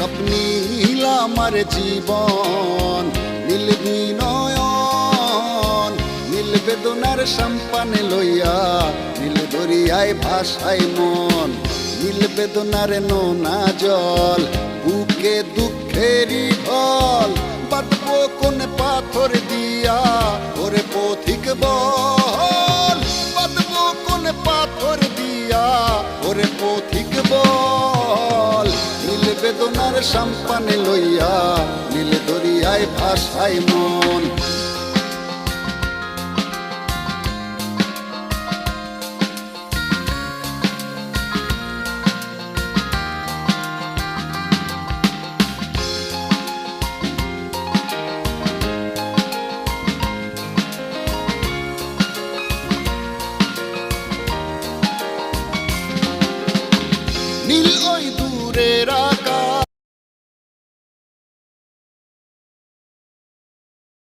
সব নীল আমার জীবন, নীল বিনয়ন, নীল বেদনার সম্পানে লইয়া, নীল দরিয়ায় ভাসায় মন। নীল বেদনার নোনা জল, বুকে দুঃখেরই ঢল, বাঁধবো কোন পাথর দিয়া ওরে পথিক বল, বাঁধবো কোন পাথর দিয়া ওরে পথিক বল। নীল বেদনার সম্পানে লইয়া, নীল দরিয়ায় ভাসায় মন।